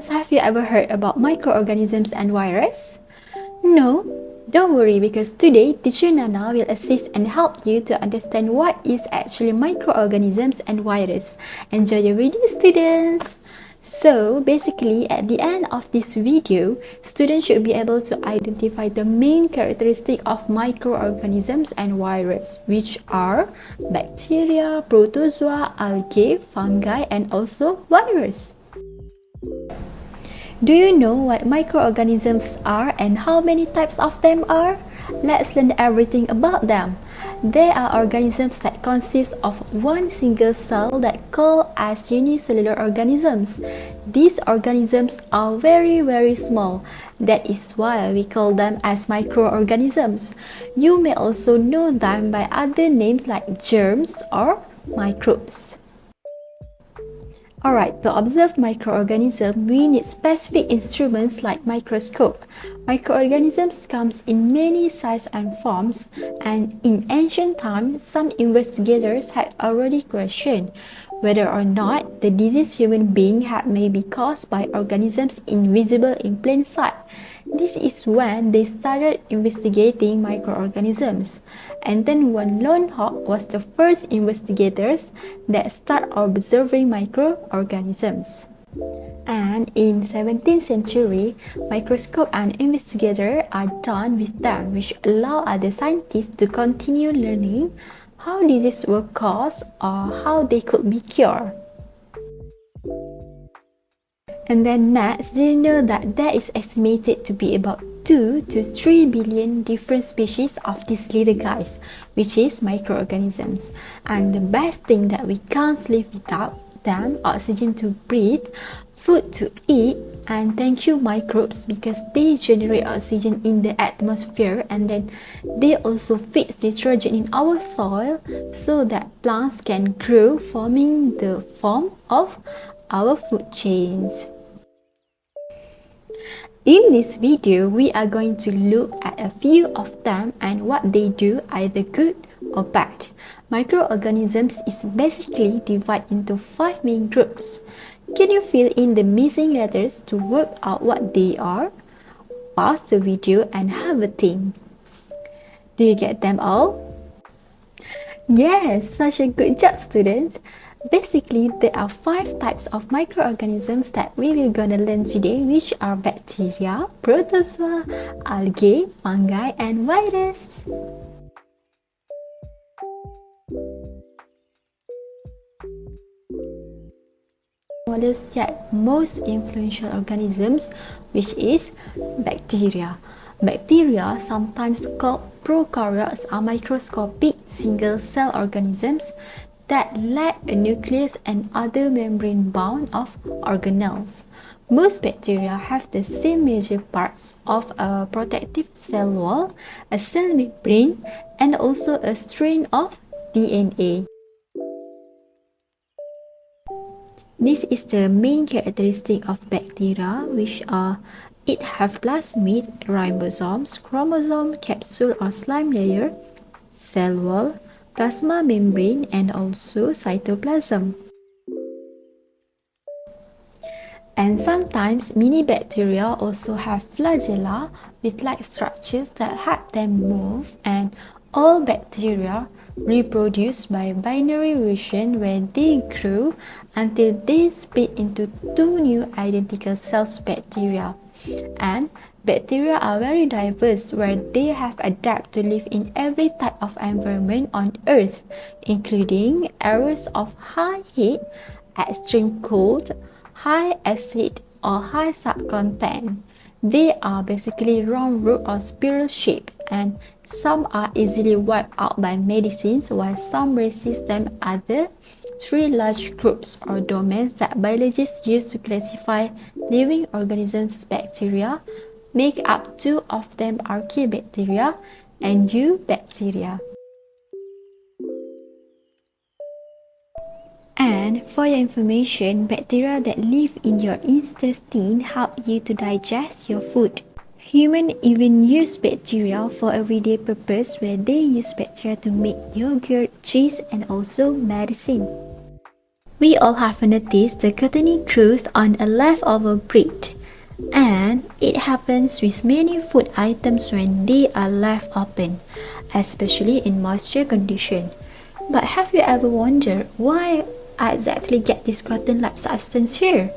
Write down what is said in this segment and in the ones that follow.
Students, have you ever heard about microorganisms and viruses? No? Don't worry, because today teacher Nana will assist and help you to understand what is actually microorganisms and viruses. Enjoy your video, students! So basically, at the end of this video, students should be able to identify the main characteristic of microorganisms and viruses, which are bacteria, protozoa, algae, fungi, and also virus. Do you know what microorganisms are and how many types of them are? Let's learn everything about them. They are organisms that consist of one single cell that called as unicellular organisms. These organisms are very small. That is why we call them as microorganisms. You may also know them by other names like germs or microbes. Alright, to observe microorganisms, we need specific instruments like microscope. Microorganisms comes in many sizes and forms, and in ancient times, some investigators had already questioned whether or not the disease human being had may be caused by organisms invisible in plain sight. This is when they started investigating microorganisms. And then one lone hawk was the first investigators that start observing microorganisms. And in 17th century, microscope and investigators are done with them, which allow other scientists to continue learning how diseases were caused or how they could be cured. And then next, do you know that there is estimated to be about 2 to 3 billion different species of these little guys, which is microorganisms. And the best thing that we can't live without them: oxygen to breathe, food to eat, and thank you microbes, because they generate oxygen in the atmosphere, and then they also fix nitrogen in our soil so that plants can grow, forming the form of our food chains. In this video, we are going to look at a few of them and what they do, either good or bad. Microorganisms is basically divided into 5 main groups. Can you fill in the missing letters to work out what they are? Pause the video and have a think. Do you get them all? Yes, such a good job, students! Basically, there are 5 types of microorganisms that we will gonna learn today, which are bacteria, protozoa, algae, fungi, and virus. Smallest yet most influential organisms, which is bacteria. Bacteria, sometimes called prokaryotes, are microscopic single-cell organisms that lack a nucleus and other membrane-bound of organelles. Most bacteria have the same major parts of a protective cell wall, a cell membrane, and also a strain of DNA. This is the main characteristic of bacteria, which are it have plasmid, ribosomes, chromosome, capsule or slime layer, cell wall, plasma membrane, and also cytoplasm. And sometimes mini bacteria also have flagella with like structures that help them move, and all bacteria reproduce by binary fission where they grow until they split into 2 new identical cells bacteria. And bacteria are very diverse, where they have adapted to live in every type of environment on Earth, including areas of high heat, extreme cold, high acid, or high salt content. They are basically round root or spiral shaped, and some are easily wiped out by medicines, while some resist them. Other 3 large groups or domains that biologists use to classify living organisms, bacteria, make up 2 of them: archaebacteria and eubacteria. And for your information, bacteria that live in your intestine help you to digest your food. Humans even use bacteria for everyday purpose, where they use bacteria to make yogurt, cheese, and also medicine. We all have noticed the cottony growth on a leftover bread, and it happens with many food items when they are left open, especially in moisture condition. But have you ever wondered why I exactly get this cotton-like substance here?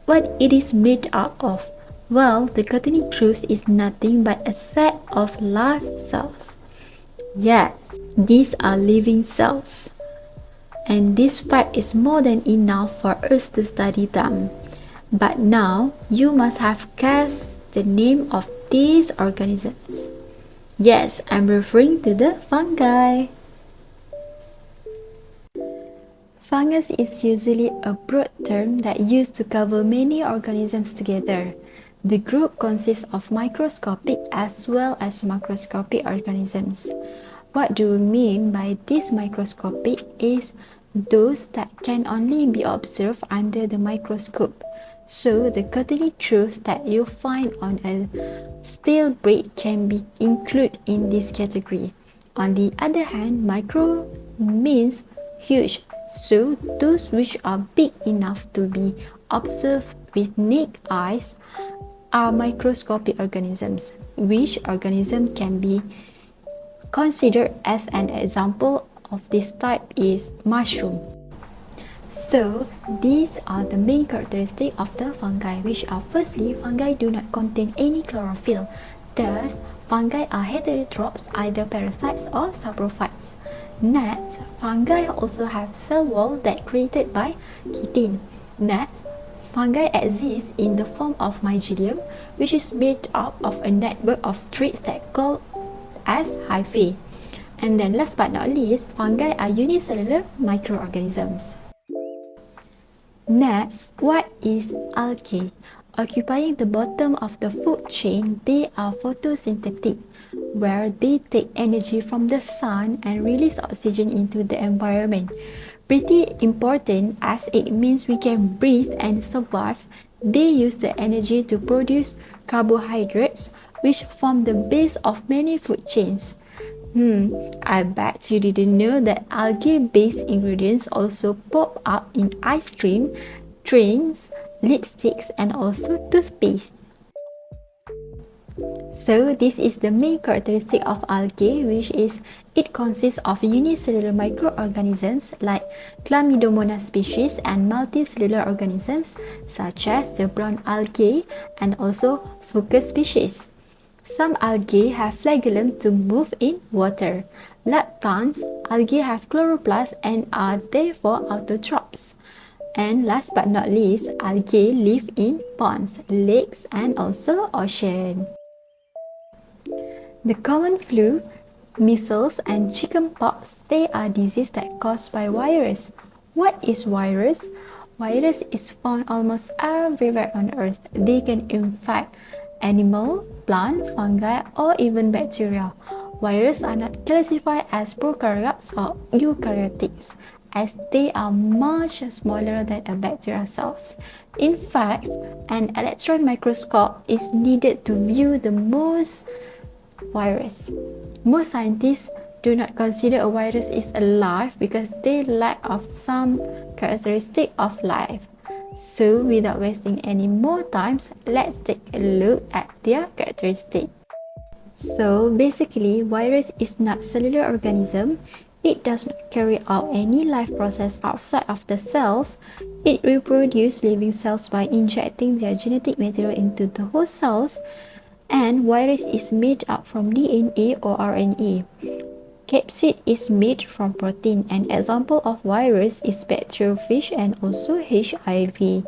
What it is made up of? Well, the cottony growth is nothing but a set of live cells. Yes, these are living cells. And this fact is more than enough for us to study them. But now, you must have guessed the name of these organisms. Yes, I'm referring to the fungi. Fungus is usually a broad term that used to cover many organisms together. The group consists of microscopic as well as macroscopic organisms. What do we mean by this microscopic is those that can only be observed under the microscope. So the cottony growth that you find on a stale bread can be included in this category. On the other hand, micro means huge, so those which are big enough to be observed with naked eyes are microscopic organisms. Which organism can be considered as an example of this type is mushroom. So, these are the main characteristics of the fungi, which are firstly, fungi do not contain any chlorophyll. Thus, fungi are heterotrophs, either parasites or saprophytes. Next, fungi also have cell wall that created by chitin. Next, fungi exist in the form of mycelium, which is made up of a network of threads that called as hyphae. And then last but not least, fungi are unicellular microorganisms. Next, what is algae? Occupying the bottom of the food chain, they are photosynthetic, where they take energy from the sun and release oxygen into the environment. Pretty important as it means we can breathe and survive. They use the energy to produce carbohydrates, which form the base of many food chains. I bet you didn't know that algae-based ingredients also pop up in ice cream, drinks, lipsticks, and also toothpaste. So this is the main characteristic of algae, which is it consists of unicellular microorganisms like Chlamydomonas species and multicellular organisms such as the brown algae and also Fucus species. Some algae have flagellum to move in water. Like plants, algae have chloroplasts and are therefore autotrophs. And last but not least, algae live in ponds, lakes, and also ocean. The common flu, measles, and chickenpox, they are diseases that caused by virus. What is virus? Virus is found almost everywhere on earth. They can infect animal, plant, fungi, or even bacteria. Viruses are not classified as prokaryotes or eukaryotes, as they are much smaller than a bacterial cells. In fact, an electron microscope is needed to view the most virus. Most scientists do not consider a virus is alive because they lack of some characteristic of life. So without wasting any more time, let's take a look at their characteristics. So basically, virus is not cellular organism. It does not carry out any life process outside of the cells. It reproduces living cells by injecting their genetic material into the host cells. And virus is made up from DNA or RNA. Capsid is made from protein. An example of virus is bacteriophage and also HIV.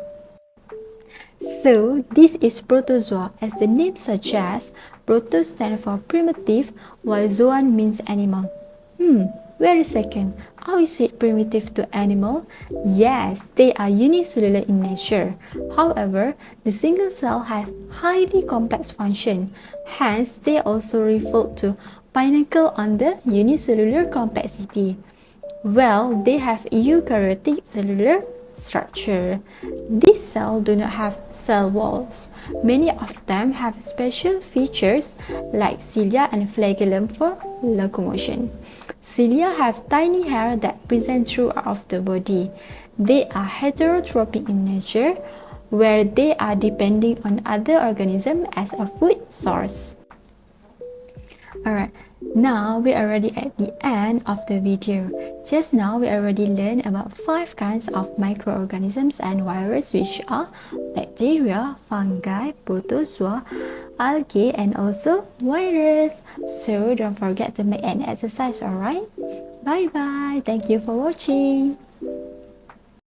So, this is protozoa. As the name suggests, proto stands for primitive, while zoan means animal. Wait a second. How is it primitive to animal? Yes, they are unicellular in nature. However, the single cell has highly complex function. Hence, they also refer to pinnacle on the unicellular complexity. Well, they have eukaryotic cellular structure. These cells do not have cell walls. Many of them have special features like cilia and flagellum for locomotion. Cilia have tiny hair that present throughout the body. They are heterotrophic in nature, where they are depending on other organisms as a food source. Alright, now we are already at the end of the video. Just now we already learned about 5 kinds of microorganisms and viruses, which are bacteria, fungi, protozoa, algae, and also virus. So don't forget to make an exercise, alright? Bye bye. Thank you for watching.